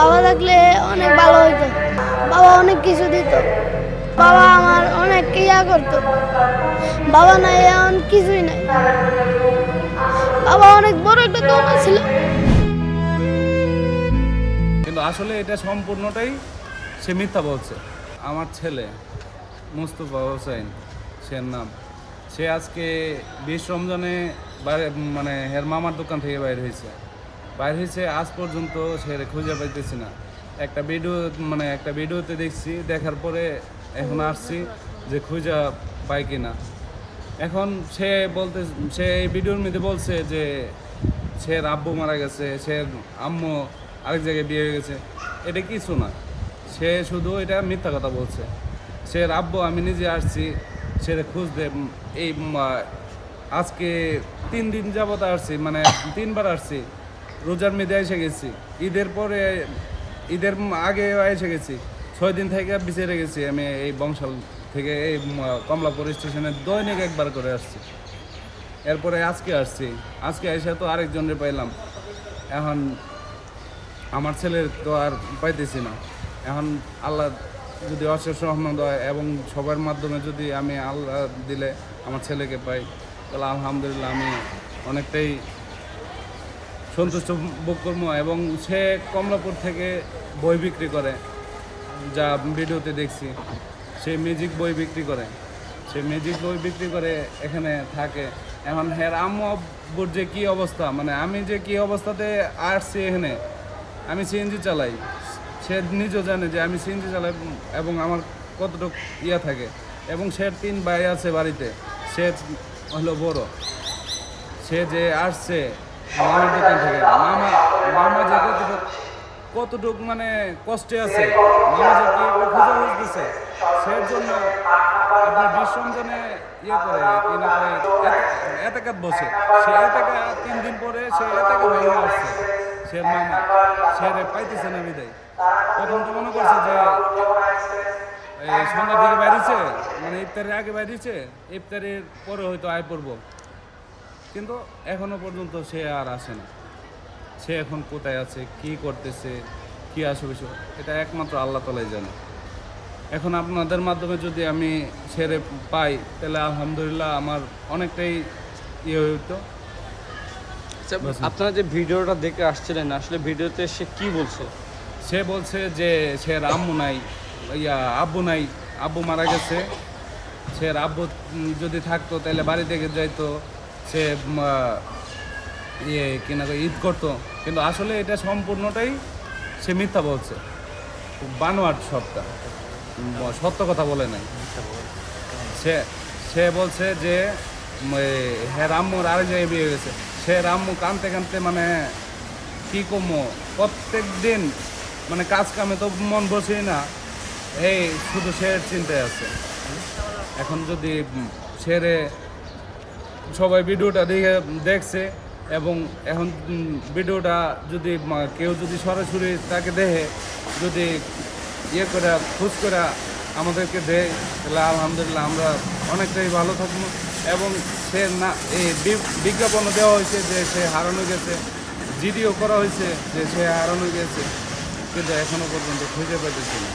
বাবা থাকলে অনেক ভালো হইতো। বাবা অনেক কিছু দিত। বাবা আমার অনেক ইয়া করতো। বাবা নাই এমন কিছুই নাই। বাবা অনেক বড় একটা দোয়া ছিল। কিন্তু আসলে এটা সম্পূর্ণটাই সে মিথ্যা বলছে। আমার ছেলে মুস্তফা হোসেন, সে নাম, সে আজকে 20 রমজানে মানে হের মামার দোকান থেকে বাইর হয়েছে আজ পর্যন্ত সে খুঁজে পাইতেছি না। একটা ভিডিওতে দেখছি, দেখার পরে এখন আসছি যে খুঁজে পাই কিনা। এখন সে এই ভিডিওর মধ্যে বলছে যে সে আব্বু মারা গেছে, সে আম্মু আরেক জায়গায় বিয়ে হয়ে গেছে। এটা কিছু না, সে শুধু এটা মিথ্যা কথা বলছে। সে আব্বু আমি নিজে আসছি সে খুঁজতে। আজকে 3 দিন যাবত আসছি, মানে 3বার আসছি। রোজার মেয়েদে এসে গেছি, ঈদের আগে এসে গেছি, 6 দিন থেকে বিচেরে গেছি আমি এই বংশাল থেকে এই কমলাপুর স্টেশনে দৈনিক একবার করে আসছি। এরপরে আজকে এসে তো আরেকজনের পাইলাম। এখন আমার ছেলের তো আর পাইতেছি না। এখন আল্লাহ যদি অশেষ রহমত হয় এবং সবার মাধ্যমে যদি আমি আল্লাহ দিলে আমার ছেলেকে পাই, তাহলে আলহামদুলিল্লাহ আমি অনেকটাই সন্তুষ্ট বোধ করবো। এবং সে কমলাপুর থেকে বই বিক্রি করে, যা ভিডিওতে দেখছি। সে ম্যাজিক বই বিক্রি করে এখানে থাকে। এখন হ্যাঁ আম্মু আব্বুর যে কী অবস্থা, মানে আমি যে কী অবস্থাতে আসছি এখানে, আমি সিএনজি চালাই। সে নিজেও জানে যে আমি সিএনজি চালাই এবং আমার কতটুকু ইয়া থাকে। এবং সে 3 ভাই আছে বাড়িতে, সে হলো বড়। সে যে আসছে মামার দোকান থেকে, মামা যে কতটুক মানে কষ্টে আছে, মামা যে কি একটা খুঁজে বুঝতেছে, সে জন্য আপনার 20 রমজানে ইয়ে করে কি না করে এতেকাত বসে। সে এতেকা 3 দিন পরে সে এতেকা ভেঙে আসছে। সে মামা সে পাইতেছে না বিদায়। প্রথম তো মনে করছে যে এই সন্ধ্যার দিকে বাইরেছে, মানে ইফতারের আগে বাইরেছে, ইফতারের পরে হয়তো আয় পড়বো। কিন্তু এখনো পর্যন্ত সে আর আসে না। সে এখন কোথায় আছে, কি করতেছে, কি আসবে, এটা একমাত্র আল্লাহ তাআলাই জানে। এখন আপনাদের মাধ্যমে যদি আমি ছেড়ে পাই, তাহলে আলহামদুলিল্লাহ আমার অনেকটাই ইয়ে হইতো। আপনারা যে ভিডিওটা দেখে আসছিলেন, আসলে ভিডিওতে সে কি বলছে? সে বলছে যে সে আম্মু নাই, আব্বু নাই, আব্বু মারা গেছে। সে আব্বু যদি থাকতো তাহলে বাড়ি থেকে যাইতো, সে কিনা ঈদ করতো। কিন্তু আসলে এটা সম্পূর্ণটাই সে মিথ্যা বলছে, বানোয়াট সবটা, সত্য কথা বলে নাই। সে বলছে যে হ্যাঁ রাম্মুর আরেক জায়গায় বিয়ে গেছে। সে রাম্মু কানতে মানে কী কমো, প্রত্যেক দিন মানে কাজ কামে তো মন বসেই না, এই শুধু সে চিন্তায় আছে। এখন যদি সেরে সবাই ভিডিওটা দেখছে এবং এখন ভিডিওটা যদি কেউ যদি সরাসরি তাকে দেখে, যদি ইয়ে করে খোঁজ করে আমাদেরকে দেয়, তাহলে আলহামদুলিল্লাহ আমরা অনেকটাই ভালো থাকবো। এবং সে না এই বিজ্ঞাপনও দেওয়া হয়েছে যে সে হারানো গেছে, জিডিও করা হয়েছে যে সে হারানো গেছে, কিন্তু এখনও পর্যন্ত খুঁজে পেতেছি না।